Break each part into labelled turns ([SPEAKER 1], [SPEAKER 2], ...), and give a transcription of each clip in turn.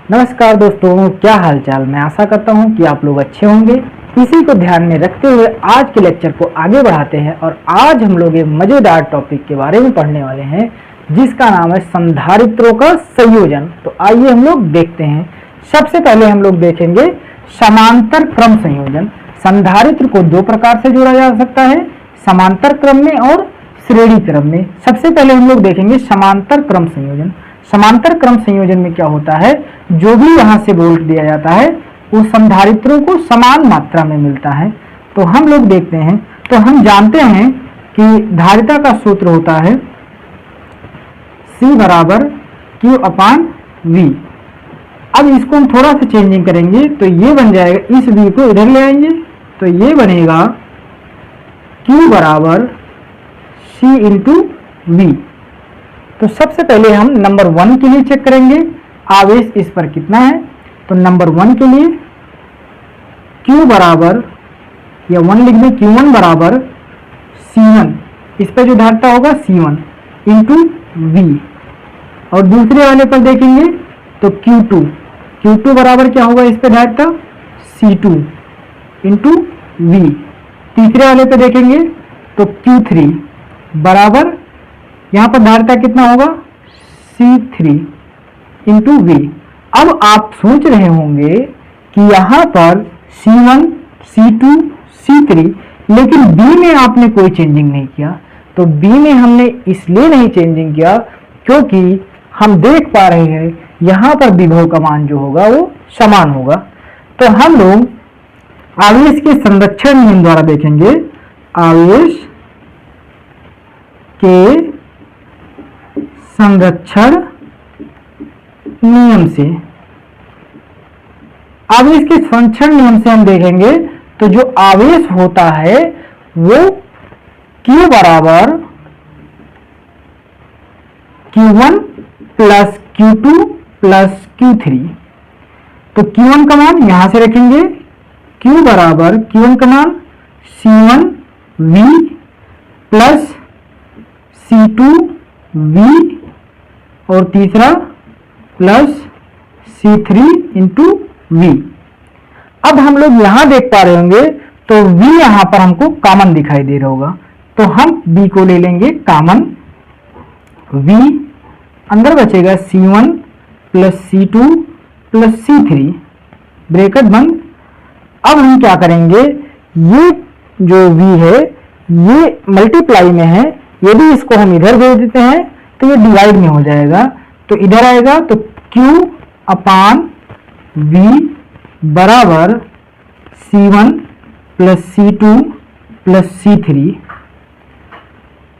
[SPEAKER 1] नमस्कार दोस्तों, क्या हाल चाल। मैं आशा करता हूं कि आप लोग अच्छे होंगे। इसी को ध्यान में रखते हुए आज के लेक्चर को आगे बढ़ाते हैं और आज हम लोग एक मजेदार टॉपिक के बारे में पढ़ने वाले हैं जिसका नाम है संधारित्रों का संयोजन। तो आइए हम लोग देखते हैं। सबसे पहले हम लोग देखेंगे समांतर क्रम संयोजन। संधारित्र को दो प्रकार से जोड़ा जा सकता है, समांतर क्रम में और श्रेणी क्रम में। सबसे पहले हम लोग देखेंगे समांतर क्रम संयोजन। समांतर क्रम संयोजन में क्या होता है, जो भी यहाँ से वोल्ट दिया जाता है वो संधारित्रों को समान मात्रा में मिलता है। तो हम लोग देखते हैं, तो हम जानते हैं कि धारिता का सूत्र होता है C बराबर Q अपान V। अब इसको हम थोड़ा सा चेंजिंग करेंगे तो ये बन जाएगा, इस V को इधर ले आएंगे तो ये बनेगा Q बराबर C इंटू V। तो सबसे पहले हम नंबर 1 के लिए चेक करेंगे आवेश इस पर कितना है। तो नंबर 1 के लिए Q बराबर, या 1 लिख दें, Q1 बराबर C1, इस पर जो धारिता होगा C1 इंटू V। और दूसरे वाले पर देखेंगे तो Q2 बराबर क्या होगा, इस पर धारिता C2 इंटू V। तीसरे वाले पे देखेंगे तो Q3 बराबर, यहाँ पर धारिता कितना होगा, C3 इंटू V। अब आप सोच रहे होंगे कि यहाँ पर C1, C2, C3, लेकिन B में आपने कोई चेंजिंग नहीं किया। तो B में हमने इसलिए नहीं चेंजिंग किया क्योंकि हम देख पा रहे हैं यहाँ पर विभव का मान जो होगा वो समान होगा। तो हम लोग आवेश के संरक्षण नियम द्वारा देखेंगे। आवेश के संरक्षण नियम से, आवेश के संरक्षण नियम से हम देखेंगे तो जो आवेश होता है वो Q बराबर Q1 plus Q2 plus Q3। तो Q1 का मान यहां से रखेंगे, Q बराबर Q1 का मान C1 V plus C2 V और तीसरा प्लस C3 इंटू V। अब हम लोग यहां देख पा रहे होंगे तो V यहां पर हमको कॉमन दिखाई दे रहा होगा, तो हम V को ले लेंगे कॉमन। V अंदर बचेगा C1 plus C2 plus C3, bracket बंद। अब हम क्या करेंगे, ये जो V है ये मल्टीप्लाई में है, यदि इसको हम इधर भेज देते हैं तो ये डिवाइड में हो जाएगा। तो इधर आएगा तो Q अपान V बराबर C1 plus C2 plus C3।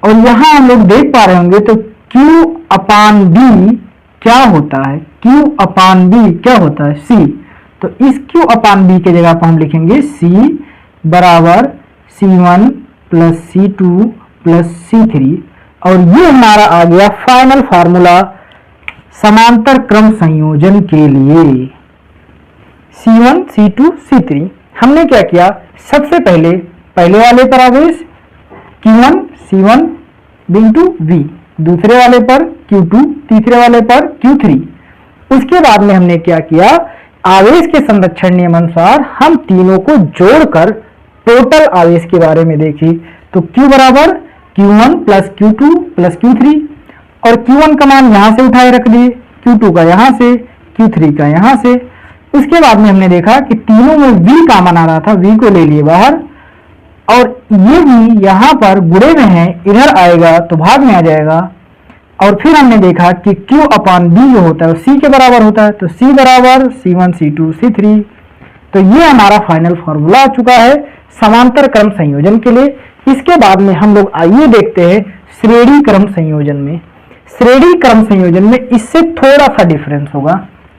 [SPEAKER 1] और यहां हम लोग देख पा रहे होंगे तो Q अपान B क्या होता है, Q अपान B क्या होता है, C। तो इस Q अपान B के जगह पर हम लिखेंगे C बराबर C1 plus C2 plus C3। और ये हमारा आ गया फाइनल फार्मूला समांतर क्रम संयोजन के लिए, C1 C2 C3। हमने क्या किया, सबसे पहले वाले पर आवेश Q1 C1 इंटू V, दूसरे वाले पर Q2, तीसरे वाले पर Q3। उसके बाद में हमने क्या किया, आवेश के संरक्षण नियम अनुसार हम तीनों को जोड़कर टोटल आवेश के बारे में देखी। तो Q बराबर Q1 plus Q2 plus Q3, और Q1 का मान यहां से उठाए रख दिए, Q2 का यहां से, Q3 का यहां से। उसके बाद में हमने देखा कि तीनों में V कॉमन आ रहा था, V को ले लिए बाहर, और ये V यहां पर गुणे में है, इधर आएगा तो भाग में आ जाएगा। और फिर हमने देखा कि Q अपान B जो होता है वो C के बराबर होता है, तो C बराबर C1 C2 C3। तो ये हमारा फाइनल फॉर्मूला आ चुका है समांतर क्रम संयोजन के लिए। इसके बाद में हम लोग आइए देखते हैं श्रेणी क्रम संयोजन में। श्रेणी क्रम संयोजन में इससे थोड़ा सा डिफरेंस होगा।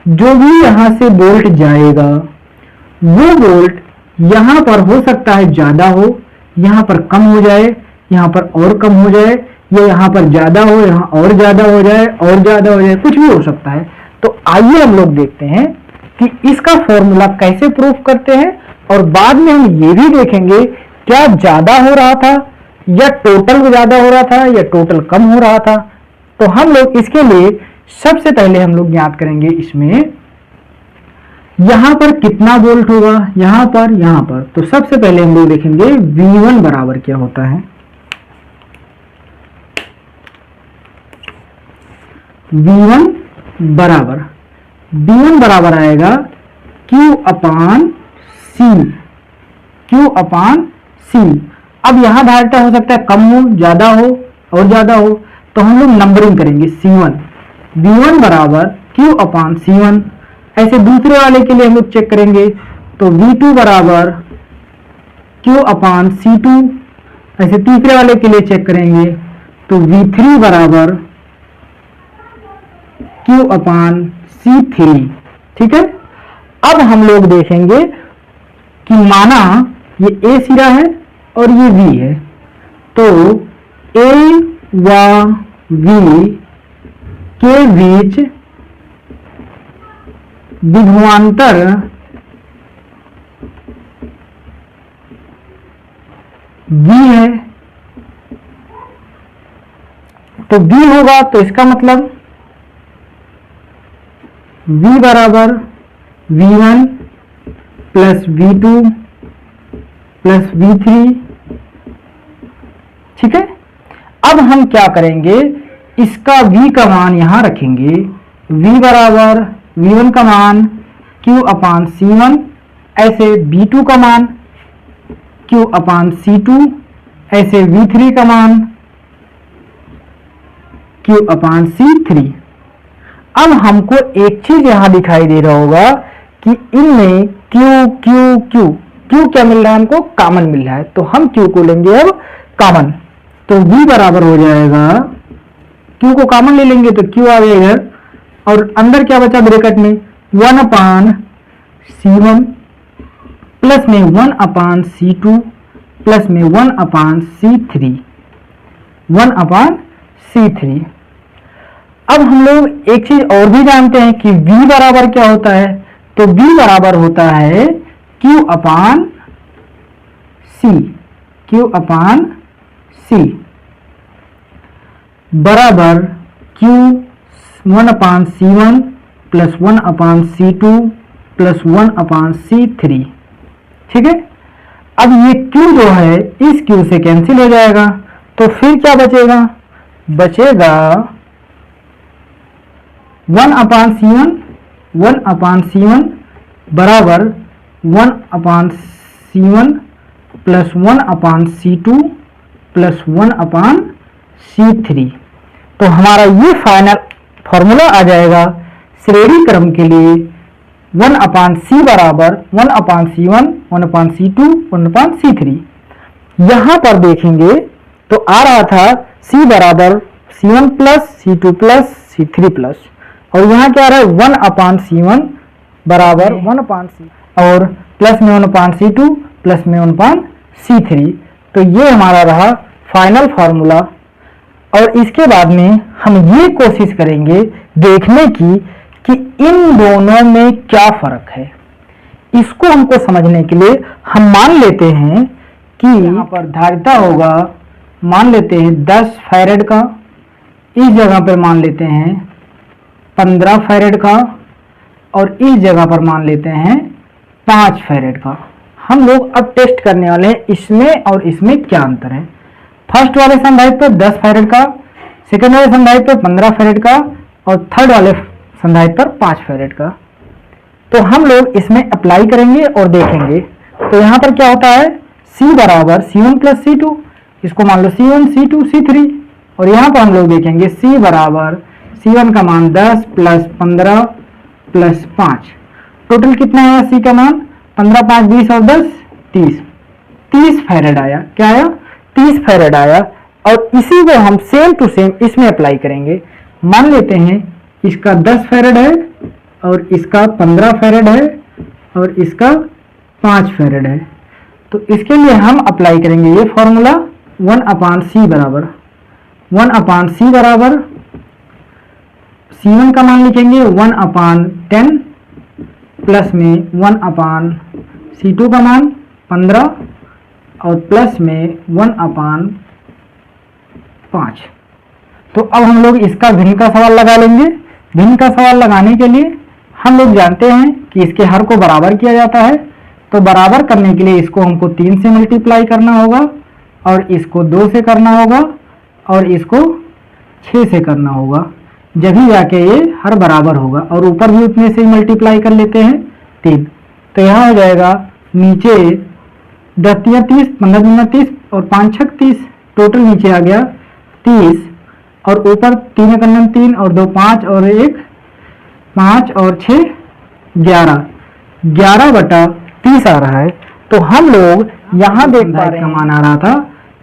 [SPEAKER 1] जो भी यहां से वोल्ट जाएगा वो वोल्ट यहां पर हो सकता है ज्यादा हो, यहां पर कम हो जाए, यहां पर और कम हो जाए, या यहां पर ज्यादा हो, यहां और ज्यादा हो जाए, और ज्यादा हो जाए, कुछ भी हो सकता है। तो आइए हम लोग देखते हैं कि इसका फॉर्मूला कैसे प्रूफ करते हैं, और बाद में हम ये भी देखेंगे क्या ज्यादा हो रहा था या टोटल ज्यादा हो रहा था या टोटल कम हो रहा था। तो हम लोग इसके लिए सबसे पहले हम लोग ज्ञात करेंगे इसमें यहां पर कितना वोल्ट होगा, यहां पर। तो सबसे पहले हम लोग देखेंगे V1 बराबर क्या होता है। V1 बराबर आएगा Q अपान C। अब यहां धारिता हो सकता है कम हो, ज्यादा हो और ज्यादा हो, तो हम लोग नंबरिंग करेंगे C1। V1 बराबर Q अपान C1। ऐसे दूसरे वाले के लिए हम लोग चेक करेंगे, तो V2 बराबर Q अपान C2। ऐसे तीसरे वाले के लिए चेक करेंगे, तो V3 बराबर Q अपान C3। ठीक है। अब हम लोग देखेंगे कि माना ये A सिरा है और ये V है, तो A व V के बीच विभवांतर V है। तो V होगा, तो इसका मतलब V बराबर V1 plus V2 plus V3। ठीक है। अब हम क्या करेंगे, इसका V का मान यहां रखेंगे। V बराबर V1 का मान Q अपान C1, ऐसे V2 का मान Q अपान C2, ऐसे V3 का मान Q अपान C3। अब हमको एक चीज यहां दिखाई दे रहा होगा कि इनमें Q क्या मिल रहा है, हमको कॉमन मिल रहा है, तो हम Q को लेंगे अब कॉमन। तो V बराबर हो जाएगा, Q को कॉमन ले लेंगे तो Q आ गया इधर, और अंदर क्या बचा ब्रैकेट में 1 अपान C1 प्लस में 1 अपान C2 प्लस में 1 अपान C3, 1 अपान C3। अब हम लोग एक चीज और भी जानते हैं कि V बराबर क्या होता है, तो V बराबर होता है Q अपान C बराबर Q 1 अपान C1 प्लस 1 अपान C2 प्लस 1 अपान C3। ठीक है। अब ये Q जो है इस Q से कैंसिल हो जाएगा, तो फिर क्या बचेगा, 1 अपान C1 बराबर 1 अपान C1 प्लस 1 अपान C2 प्लस 1 अपान C3। तो हमारा ये फाइनल फॉर्मूला आ जाएगा श्रेणी क्रम के लिए 1 अपान C बराबर 1 अपान C1, 1 अपान C2, 1 अपान C3। यहां पर देखेंगे तो आ रहा था C बराबर C1 plus C2 plus C3 plus, और यहाँ क्या आ रहा है 1 अपान C1 बराबर 1 अपान C और प्लस में 1 अपान C2 प्लस में 1 अपान C3। तो ये हमारा रहा फाइनल फार्मूला। और इसके बाद में हम ये कोशिश करेंगे देखने की कि इन दोनों में क्या फर्क है। इसको हमको समझने के लिए हम मान लेते हैं कि यहाँ पर धारिता होगा, मान लेते हैं 10 फैरेड का, इस जगह पर मान लेते हैं 15 फैरेड का, और इस जगह पर मान लेते हैं 5 फैरेड का। हम लोग अब टेस्ट करने वाले हैं इसमें और इसमें क्या अंतर है। फर्स्ट वाले संधारित्र पर 10 फैरेड का, सेकेंड वाले संधारित्र पर 15 फैरेड का, और थर्ड वाले संधारित्र पर 5 फैरेड का। तो हम लोग इसमें अप्लाई करेंगे और देखेंगे। तो यहाँ पर क्या होता है, C बराबर C1 प्लस C2, इसको मान लो C1 C2 C3, और यहाँ पर हम लोग देखेंगे C बराबर C1 का मान 10 प्लस 15 प्लस 5, टोटल कितना आया C का मान 15 5 20 और 10 30 फैरेड आया। क्या आया, 30 फैरेड आया। और इसी को हम सेम टू सेम इसमें अप्लाई करेंगे। मान लेते हैं इसका 10 फैरेड है और इसका 15 फैरेड है और इसका 5 फैरेड है। तो इसके लिए हम अप्लाई करेंगे ये फॉर्मूला 1 अपान C बराबर 1 अपान C बराबर C1 का मान लिखेंगे 1 अपान 10 प्लस में 1 अपान C2 का मान 15 और प्लस में 1 अपान 5। तो अब हम लोग इसका भिन्न का सवाल लगा लेंगे। भिन्न का सवाल लगाने के लिए हम लोग जानते हैं कि इसके हर को बराबर किया जाता है, तो बराबर करने के लिए इसको हमको 3 से मल्टीप्लाई करना होगा और इसको 2 से करना होगा और इसको 6 से करना होगा, जब ही जाके ये हर बराबर होगा। और ऊपर भी उतने से ही मल्टीप्लाई कर लेते हैं 3, तो यहाँ हो जाएगा नीचे 10 तिया 30, 15 दूना 30 और 5 छक 30, टोटल नीचे आ गया 30 और ऊपर 3 एकम 3 और 2 5 और 1 5 और 6 11, 11/30 आ रहा है। तो हम लोग यहाँ देख पा रहे हैं मान आ रहा था,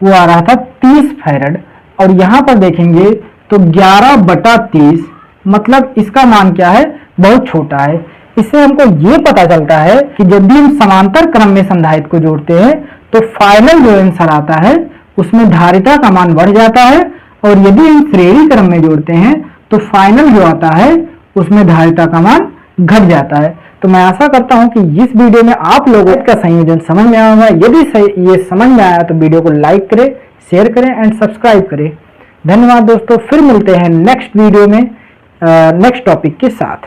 [SPEAKER 1] वो आ रहा था 30 फैरड, और यहाँ पर देखेंगे तो 11/30 मतलब इसका मान क्या है, बहुत छोटा है। इससे हमको ये पता चलता है कि जब भी हम समांतर क्रम में संधारित्र को जोड़ते हैं तो फाइनल जो आंसर आता है उसमें धारिता का मान बढ़ जाता है, और यदि हम श्रेणी क्रम में जोड़ते हैं तो फाइनल जो आता है उसमें धारिता का मान घट जाता है। तो मैं आशा करता हूं कि इस वीडियो में आप लोगों का संयोजन समझ में आया होगा। यदि ये समझ में आया तो वीडियो को लाइक करें, शेयर करें एंड सब्सक्राइब करें। धन्यवाद दोस्तों, फिर मिलते हैं नेक्स्ट वीडियो में नेक्स्ट टॉपिक के साथ।